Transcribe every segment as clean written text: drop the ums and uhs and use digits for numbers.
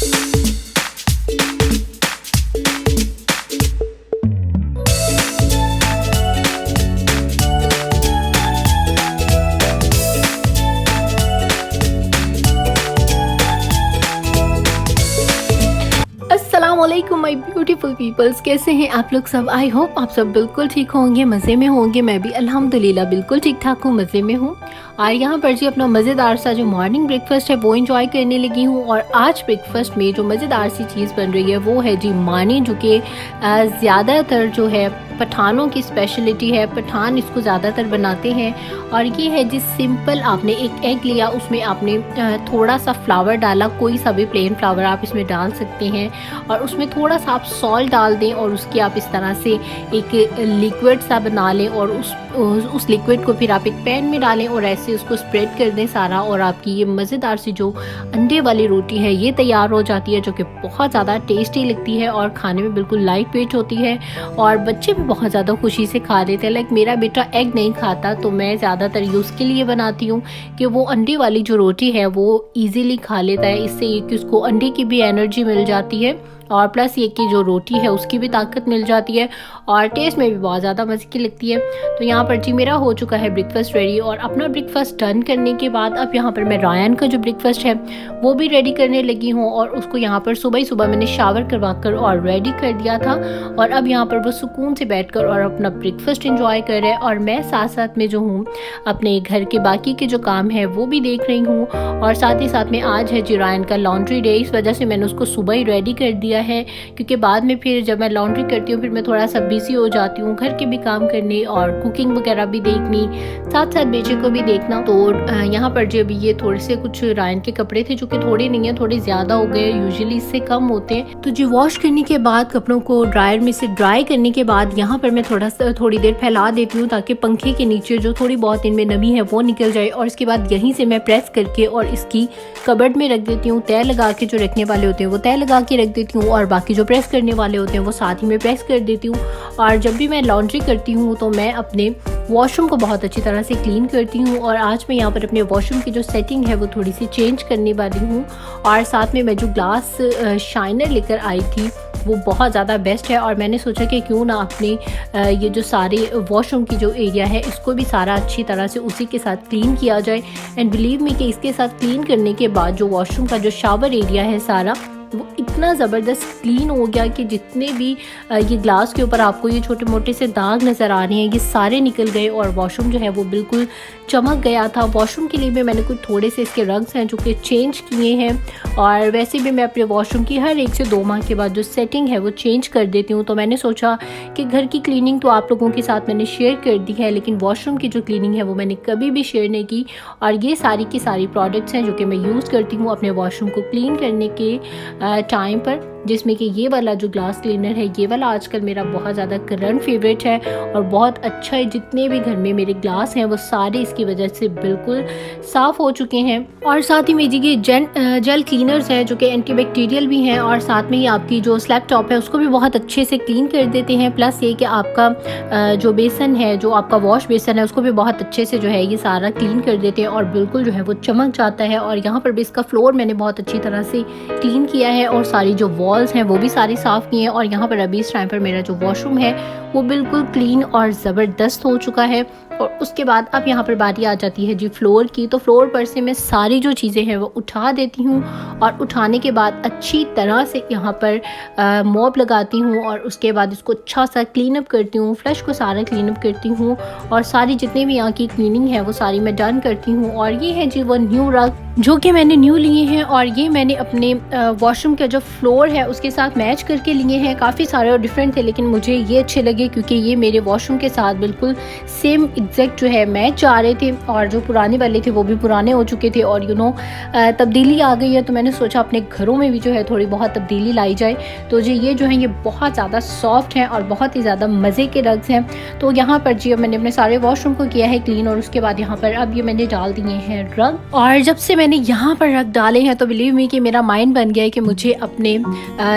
अस्सलामुअलैकुम my beautiful peoples, कैसे हैं आप लोग सब। आई होप आप सब बिल्कुल ठीक होंगे, मज़े में होंगे। मैं भी अल्हम्दुलिल्लाह बिल्कुल ठीक ठाक हूँ, मज़े में हूँ। और यहाँ पर जी अपना मज़ेदार सा जो मॉर्निंग ब्रेकफास्ट है वो इंजॉय करने लगी हूँ। और आज ब्रेकफास्ट में जो मज़ेदार सी चीज़ बन रही है वो है जी मानी, जो कि ज़्यादातर जो है पठानों की स्पेशलिटी है। पठान इसको ज़्यादातर बनाते हैं। और ये है जी सिंपल, आपने एक एग लिया, उसमें आपने थोड़ा सा फ्लावर डाला, कोई सा भी प्लेन फ्लावर आप इसमें डाल सकते हैं। और उसमें थोड़ा सा आप सॉल्ट डाल दें और उसकी आप इस तरह से एक लिक्विड सा बना लें। और उस लिक्विड को फिर आप एक पैन में डालें और ऐसे उसको स्प्रेड कर दें सारा। और आपकी ये मज़ेदार सी जो अंडे वाली रोटी है ये तैयार हो जाती है, जो कि बहुत ज़्यादा टेस्टी लगती है और खाने में बिल्कुल लाइट वेट होती है। और बच्चे भी बहुत ज़्यादा खुशी से खा लेते हैं। लाइक मेरा बेटा एग नहीं खाता, तो मैं ज़्यादातर यूज़ के लिए बनाती हूँ कि वो अंडे वाली जो रोटी है वो ईज़िली खा लेता है। इससे ये कि उसको अंडे की भी एनर्जी मिल जाती है और प्लस ये कि जो रोटी है उसकी भी ताकत मिल जाती है और टेस्ट में भी बहुत ज़्यादा मज़े की लगती है। तो यहाँ पर जी मेरा हो चुका है ब्रेकफास्ट रेडी। और अपना ब्रेकफास्ट डन करने के बाद अब यहाँ पर मैं रायन का जो ब्रेकफास्ट है वो भी रेडी करने लगी हूँ। और उसको यहाँ पर सुबह ही सुबह मैंने शावर करवा कर और रेडी कर दिया था। और अब यहाँ पर वो सुकून से बैठकर और अपना ब्रेकफास्ट इंजॉय कर रहे हैं। और मैं साथ साथ में जो हूँ अपने घर के बाकी के जो काम है वो भी देख रही हूँ। और साथ ही साथ में आज है जी रायन का लॉन्ड्री डे, इस वजह से मैंने उसको सुबह ही रेडी कर दिया है, क्योंकि बाद में फिर जब मैं लॉन्ड्री करती हूँ फिर मैं थोड़ा सा बिजी हो जाती हूँ, घर के भी काम करने और कुकिंग वगैरह भी देखनी, साथ साथ बेचे को भी देखना। तो यहाँ पर जो अभी ये थोड़े से कुछ रायन के कपड़े थे, जो कि थोड़े नहीं है, थोड़े ज़्यादा हो गए, यूजुअली इससे कम होते हैं। तो जी वॉश करने के बाद कपड़ों को ड्रायर में से ड्राई करने के बाद यहाँ पर मैं थोड़ी देर फैला देती हूँ, ताकि पंखे के नीचे जो थोड़ी बहुत इनमें नमी है वो निकल जाए। और इसके बाद यहीं से मैं प्रेस करके और इसकी कबर्ड में रख देती हूँ। तय लगा के जो रखने वाले होते हैं वो तय लगा के रख देती हूँ, और बाकी जो प्रेस करने वाले होते हैं वो साथ ही में प्रेस कर देती हूँ। और जब भी मैं लॉन्ड्री करती हूँ तो मैं अपने वॉशरूम को बहुत अच्छी तरह से क्लीन करती हूँ। और आज मैं यहाँ पर अपने वॉशरूम की जो सेटिंग है वो थोड़ी सी चेंज करने वाली हूँ। और साथ में मैं जो ग्लास शाइनर लेकर आई थी वो बहुत ज़्यादा बेस्ट है। और मैंने सोचा कि क्यों ना अपने ये जो सारे वॉशरूम की जो एरिया है इसको भी सारा अच्छी तरह से उसी के साथ क्लीन किया जाए। एंड बिलीव मी कि इसके साथ क्लीन करने के बाद जो वॉशरूम का जो शावर एरिया है सारा वो इतना ज़बरदस्त क्लीन हो गया कि जितने भी ये ग्लास के ऊपर आपको ये छोटे मोटे से दाग नज़र आ रहे हैं ये सारे निकल गए। और वॉशरूम जो है वो बिल्कुल चमक गया था। वॉशरूम के लिए भी मैंने कुछ थोड़े से इसके रंग्स हैं जो कि चेंज किए हैं। और वैसे भी मैं अपने वॉशरूम की हर 1 से 2 माह के बाद जो सेटिंग है वो चेंज कर देती हूँ। तो मैंने सोचा कि घर की क्लीनिंग तो आप लोगों के साथ मैंने शेयर कर दी है, लेकिन वॉशरूम की जो क्लीनिंग है वो मैंने कभी भी शेयर नहीं की। और ये सारी की सारी प्रोडक्ट्स हैं जो कि मैं यूज़ करती हूँ अपने वॉशरूम को क्लीन करने के टाइम पर, जिसमें कि ये वाला जो ग्लास क्लीनर है ये वाला आजकल मेरा बहुत ज़्यादा करंट फेवरेट है और बहुत अच्छा है। जितने भी घर में मेरे ग्लास हैं वो सारे इसकी वजह से बिल्कुल साफ़ हो चुके हैं। और साथ ही में जी ये जेल क्लीनर्स हैं जो कि एंटीबैक्टीरियल भी हैं, और साथ में ही आपकी जो स्लैब टॉप है उसको भी बहुत अच्छे से क्लीन कर देते हैं। प्लस ये कि आपका जो बेसन है, जो आपका वॉश बेसन है, उसको भी बहुत अच्छे से जो है ये सारा क्लीन कर देते हैं और बिल्कुल जो है वो चमक जाता है। और यहाँ पर भी इसका फ्लोर मैंने बहुत अच्छी तरह से क्लीन किया है और सारी जो वॉल्स हैं वो भी सारी साफ़ की हैं। और यहाँ पर अभी इस टाइम पर मेरा जो वॉशरूम है वो बिल्कुल क्लीन और ज़बरदस्त हो चुका है। और उसके बाद अब यहाँ पर बारी आ जाती है जी फ्लोर की। तो फ्लोर पर से मैं सारी जो चीज़ें हैं वो उठा देती हूँ और उठाने के बाद अच्छी तरह से यहाँ पर मॉप लगाती हूँ और उसके बाद इसको अच्छा सा क्लीन अप करती हूँ, फ्लश को सारा क्लीन अप करती हूँ और सारी जितनी भी यहाँ की क्लीनिंग है वो सारी मैं डन करती हूँ। और ये है जी वो न्यू रग जो कि मैंने न्यू लिए हैं और ये मैंने अपने वॉशरूम का जो फ्लोर है उसके साथ मैच करके लिए हैं। काफ़ी सारे और डिफरेंट थे लेकिन मुझे ये अच्छे लगे क्योंकि ये मेरे वॉशरूम के साथ बिल्कुल सेम एग्जैक्ट जो है मैच आ रहे थे। और जो पुराने वाले थे वो भी पुराने हो चुके थे और तब्दीली आ गई है, तो मैंने सोचा अपने घरों में भी जो है थोड़ी बहुत तब्दीली लाई जाए। तो जी ये जो है ये बहुत ज़्यादा सॉफ्ट हैं और बहुत ही ज़्यादा मज़े के रग्स हैं। तो यहाँ पर जी अब मैंने अपने सारे वॉशरूम को किया है क्लीन और उसके बाद यहाँ पर अब ये मैंने डाल दिए हैं रग। और जब से मैंने यहाँ पर रख डाले हैं तो बिलीव मी कि मेरा माइंड बन गया है कि मुझे अपने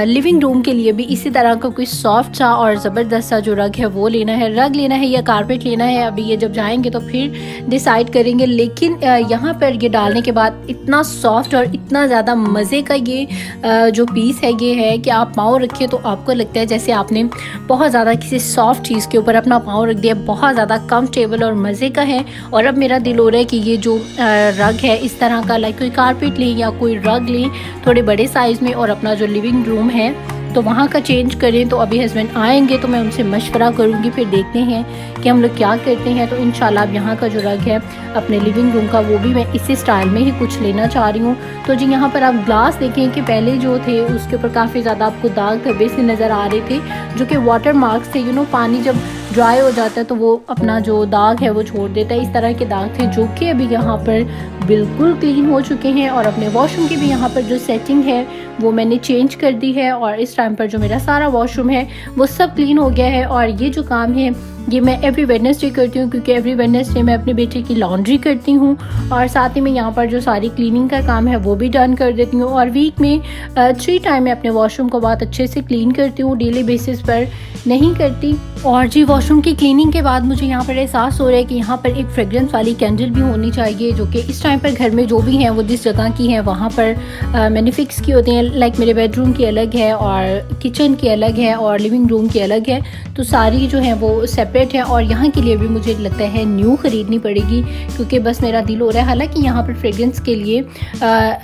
लिविंग रूम के लिए भी इसी तरह का कोई सॉफ्ट सा और ज़बरदस्त सा जो रग है वो लेना है, रग लेना है या कारपेट लेना है। अभी ये जब जाएंगे तो फिर डिसाइड करेंगे। लेकिन यहाँ पर ये डालने के बाद इतना सॉफ्ट और इतना ज़्यादा मज़े का ये जो पीस है ये है कि आप पाँव रखिए तो आपको लगता है जैसे आपने बहुत ज़्यादा किसी सॉफ्ट चीज़ के ऊपर अपना पाँव रख दिया। बहुत ज़्यादा कंफर्टेबल और मज़े का है। और अब मेरा दिल हो रहा है कि ये जो रग है इस तरह का, लाइक कोई कारपेट लें या कोई रग लें थोड़े बड़े साइज़ में और अपना जो लिविंग रूम है तो वहाँ का चेंज करें। तो अभी हस्बैंड आएंगे तो मैं उनसे मशवरा करूँगी, फिर देखते हैं कि हम लोग क्या करते हैं। तो इंशाल्लाह अब यहाँ का जो रग है अपने लिविंग रूम का वो भी मैं इसी स्टाइल में ही कुछ लेना चाह रही हूँ। तो जी यहाँ पर आप ग्लास देखें कि पहले जो थे उसके ऊपर काफ़ी ज़्यादा आपको दाग धब्बे से नज़र आ रहे थे जो कि वाटर मार्क्स थे। पानी जब ड्राई हो जाता है तो वो अपना जो दाग है वो छोड़ देता है। इस तरह के दाग थे जो कि अभी यहाँ पर बिल्कुल क्लीन हो चुके हैं। और अपने वॉशरूम की भी यहाँ पर जो सेटिंग है वो मैंने चेंज कर दी है और इस टाइम पर जो मेरा सारा वॉशरूम है वो सब क्लीन हो गया है। और ये जो काम है ये मैं एवरी वेडनेसडे करती हूँ क्योंकि एवरी वेडनेसडे मैं अपने बेटे की लॉन्ड्री करती हूँ और साथ ही में यहाँ पर जो सारी क्लीनिंग का काम है वो भी डन कर देती हूँ। और वीक में 3 टाइम मैं अपने वॉशरूम को बहुत अच्छे से क्लीन करती हूँ, डेली बेसिस पर नहीं करती। और जी वॉशरूम की क्लीनिंग के बाद मुझे यहाँ पर एहसास हो रहा है कि यहाँ पर एक फ्रेग्रेंस वाली कैंडल भी होनी चाहिए जो कि इस टाइम पर घर में जो भी हैं वो जिस जगह की हैं वहाँ पर मैंने फ़िक्स की होती हैं। लाइक मेरे बेडरूम की अलग है और किचन की अलग है और लिविंग रूम की अलग है, तो सारी जो है वो सेपरेट है। और यहाँ के लिए भी मुझे लगता है न्यू ख़रीदनी पड़ेगी क्योंकि बस मेरा दिल हो रहा है। हालांकि यहाँ पर फ्रेग्रेंस के लिए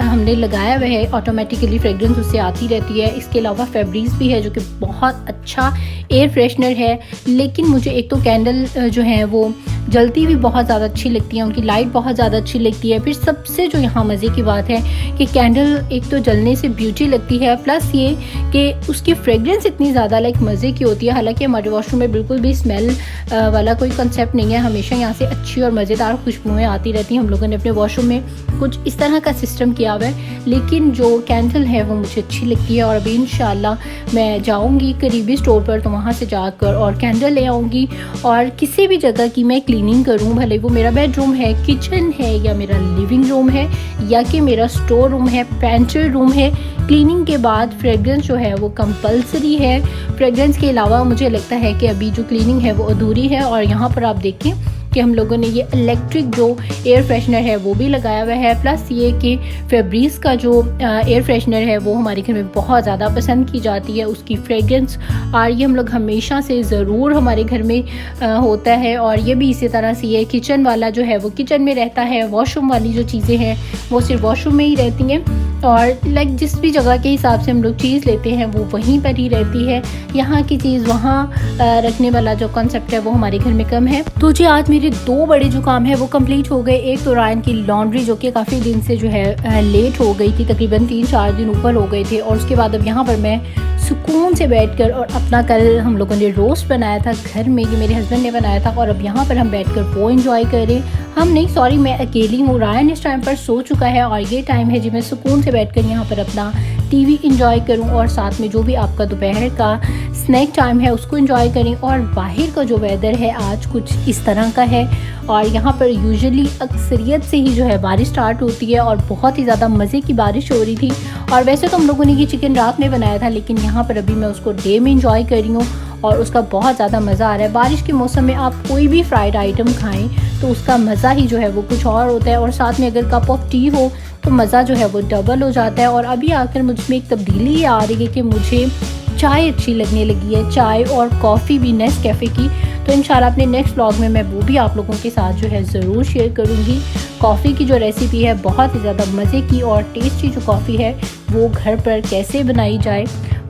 हमने लगाया हुआ है, ऑटोमेटिकली फ्रेग्रेंस उससे आती रहती है। इसके अलावा फैब्रिक्स भी है जो कि बहुत अच्छा एयर फ्रेशनर है। लेकिन मुझे एक तो कैंडल जो है वो जलती भी बहुत ज़्यादा अच्छी लगती है, उनकी लाइट बहुत ज़्यादा अच्छी लगती है। फिर सबसे जो यहाँ मज़े की बात है कि कैंडल एक तो जलने से ब्यूटी लगती है, प्लस ये कि उसकी फ्रेग्रेंस इतनी ज़्यादा लाइक मज़े की होती है। हालांकि हमारे वॉशरूम में बिल्कुल भी स्मेल वाला कोई कंसेप्ट नहीं है, हमेशा यहाँ से अच्छी और मज़ेदार खुशबुएँ आती रहती हैं। हम लोगों ने अपने वॉशरूम में कुछ इस तरह का सिस्टम किया हुआ है, लेकिन जो कैंडल है वो मुझे अच्छी लगती है। और अभी इंशाल्लाह मैं जाऊँगी करीबी स्टोर पर तो वहाँ से जाकर और कैंडल ले आऊँगी और किसी भी जगह की मैं क्लीनिंग करूँ, भले वो मेरा बेडरूम है, किचन है या मेरा लिविंग रूम है या कि मेरा स्टोर रूम है, पेंट्री रूम है, क्लीनिंग के बाद फ्रेग्रेंस जो है वो कंपलसरी है। फ्रेग्रेंस के अलावा मुझे लगता है कि अभी जो क्लीनिंग है वो अधूरी है। और यहाँ पर आप देखें कि हम लोगों ने ये इलेक्ट्रिक जो एयर फ्रेशनर है वो भी लगाया हुआ है, प्लस ये कि फैब्रिक्स का जो एयर फ्रेशनर है वो हमारे घर में बहुत ज़्यादा पसंद की जाती है, उसकी फ्रेग्रेंस। और ये हम लोग हमेशा से ज़रूर हमारे घर में होता है। और ये भी इसी तरह से ये किचन वाला जो है वो किचन में रहता है, वॉशरूम वाली जो चीज़ें हैं वो सिर्फ वॉशरूम में ही रहती हैं। और लाइक जिस भी जगह के हिसाब से हम लोग चीज़ लेते हैं वो वहीं पर ही रहती है, यहाँ की चीज़ वहाँ रखने वाला जो कॉन्सेप्ट है वो हमारे घर में कम है। तो जी आज मेरे 2 बड़े जो काम है वो कंप्लीट हो गए। एक तो रायन की लॉन्ड्री जो कि काफ़ी दिन से जो है लेट हो गई थी, तकरीबन 3-4 दिन ऊपर हो गए थे। और उसके बाद अब यहाँ पर मैं सुकून से बैठकर और अपना कल हम लोगों ने रोस्ट बनाया था घर में, ये मेरे हस्बैंड ने बनाया था और अब यहाँ पर हम बैठकर वो एंजॉय करें। हम नहीं, सॉरी मैं अकेली हूँ, रायन इस टाइम पर सो चुका है और ये टाइम है जी मैं सुकून से बैठकर यहाँ पर अपना टीवी एंजॉय करूँ और साथ में जो भी आपका दोपहर का स्नैक टाइम है उसको एंजॉय करें। और बाहर का जो वेदर है आज कुछ इस तरह का है और यहाँ पर यूजुअली अक्सरियत से ही जो है बारिश स्टार्ट होती है और बहुत ही ज़्यादा मज़े की बारिश हो रही थी। और वैसे तो हम लोगों ने ये चिकन रात में बनाया था, लेकिन यहाँ पर अभी मैं उसको डे में एंजॉय कर रही हूँ और उसका बहुत ज़्यादा मज़ा आ रहा है। बारिश के मौसम में आप कोई भी फ्राइड आइटम खाएं तो उसका मज़ा ही जो है वो कुछ और होता है। और साथ में अगर कप ऑफ टी हो तो मज़ा जो है वो डबल हो जाता है। और अभी आकर मुझ में एक तब्दीली आ रही है कि मुझे चाय अच्छी लगने लगी है, चाय और कॉफ़ी भी नेस्कैफ़े की। तो इंशाल्लाह अपने नेक्स्ट व्लॉग में मैं वो भी आप लोगों के साथ जो है ज़रूर शेयर करूँगी। कॉफ़ी की जो रेसिपी है बहुत ही ज़्यादा मज़े की और टेस्टी जो कॉफ़ी है वो घर पर कैसे बनाई जाए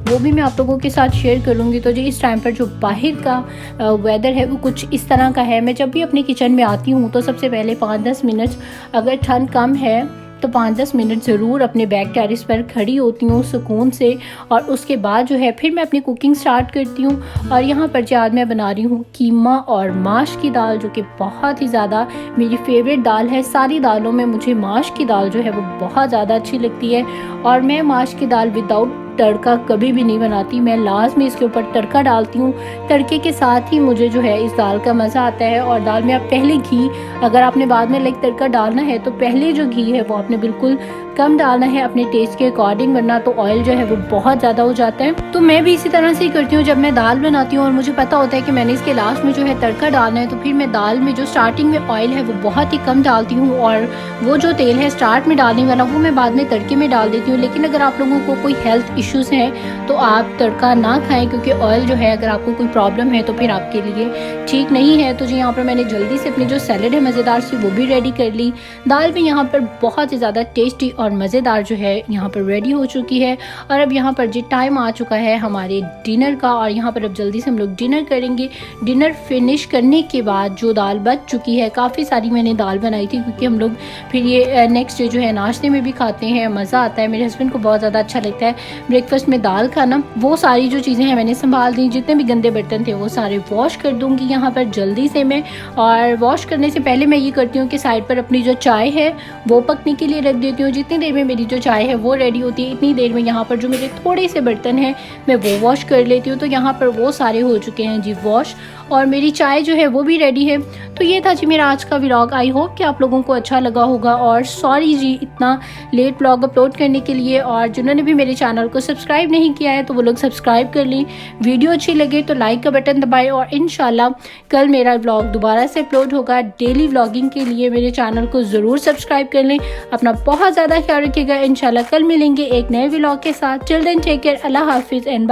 वो भी मैं आप लोगों के साथ शेयर करूँगी। तो जी इस टाइम पर जो बाहर का वेदर है वो कुछ इस तरह का है। मैं जब भी अपने किचन में आती हूँ तो सबसे पहले 5-10 मिनट, अगर ठंड कम है तो 5-10 मिनट ज़रूर अपने बैक टेरिस पर खड़ी होती हूँ सुकून से और उसके बाद जो है फिर मैं अपनी कुकिंग स्टार्ट करती हूँ। और यहाँ पर जो आज मैं बना रही हूँ कीमा और माश की दाल, जो कि बहुत ही ज़्यादा मेरी फेवरेट दाल है। सारी दालों में मुझे माश की दाल जो है वो बहुत ज़्यादा अच्छी लगती है और मैं माश की दाल विदाउट तड़का कभी भी नहीं बनाती, मैं लास्ट में इसके ऊपर तड़का डालती हूँ। तड़के के साथ ही मुझे जो है इस दाल का मज़ा आता है। और दाल में आप पहले घी, अगर आपने बाद में लाइक तड़का डालना है तो पहले जो घी है वो आपने बिल्कुल कम डालना है अपने टेस्ट के अकॉर्डिंग, वरना तो ऑयल जो है वो बहुत ज़्यादा हो जाता है। तो मैं भी इसी तरह से ही करती हूँ। जब मैं दाल बनाती हूँ और मुझे पता होता है कि मैंने इसके लास्ट में जो है तड़का डालना है, तो फिर मैं दाल में जो स्टार्टिंग में ऑयल है वो बहुत ही कम डालती हूँ, और वो जो तेल है स्टार्ट में डालने वाला वो मैं बाद में तड़के में डाल देती हूँ। लेकिन अगर आप लोगों को कोई हेल्थ इश्यूज़ हैं तो आप तड़का ना खाएं, क्योंकि ऑयल जो है अगर आपको कोई प्रॉब्लम है तो फिर आपके लिए ठीक नहीं है। तो जी यहाँ पर मैंने जल्दी से अपनी जो सैलेड है मज़ेदार सी वो भी रेडी कर ली। दाल भी यहाँ पर बहुत ही ज़्यादा टेस्टी और मज़ेदार जो है यहाँ पर रेडी हो चुकी है। और अब यहाँ पर जी टाइम आ चुका है हमारे डिनर का, और यहाँ पर अब जल्दी से हम लोग डिनर करेंगे। डिनर फिनिश करने के बाद जो दाल बच चुकी है, काफ़ी सारी मैंने दाल बनाई थी क्योंकि हम लोग फिर ये नेक्स्ट डे जो है नाश्ते में भी खाते हैं, मज़ा आता है। मेरे हस्बैंड को बहुत ज़्यादा अच्छा लगता है ब्रेकफास्ट में दाल खाना। वो सारी जो चीज़ें हैं मैंने संभाल दी, जितने भी गंदे बर्तन थे वो सारे वॉश कर दूँगी यहाँ पर जल्दी से मैं। और वॉश करने से पहले मैं ये करती हूँ कि साइड पर अपनी जो चाय है वो पकने के लिए रख देती हूँ। जितनी देर में मेरी जो चाय है वो रेडी होती है, इतनी देर में यहाँ पर जो मेरे थोड़े से बर्तन हैं मैं वो वॉश कर लेती हूँ। तो यहाँ पर वो सारे हो चुके हैं जी वॉश, और मेरी चाय जो है वो भी रेडी है। तो ये था जी मेरा आज का व्लॉग। आई होप कि आप लोगों को अच्छा लगा होगा। और सॉरी जी इतना लेट व्लॉग अपलोड करने के लिए, और जिन्होंने भी मेरे चैनल को सब्सक्राइब नहीं किया है तो वो लोग सब्सक्राइब कर लें। वीडियो अच्छी लगे तो लाइक का बटन दबाएं, और इंशाल्लाह कल मेरा व्लॉग दोबारा से अपलोड होगा। डेली व्लॉगिंग के लिए मेरे चैनल को ज़रूर सब्सक्राइब कर लें। अपना बहुत ज़्यादा ख्याल रखिएगा। इंशाल्लाह कल मिलेंगे एक नए व्लॉग के साथ। टिल देन टेक केयर, अल्लाह हाफिज़ एंड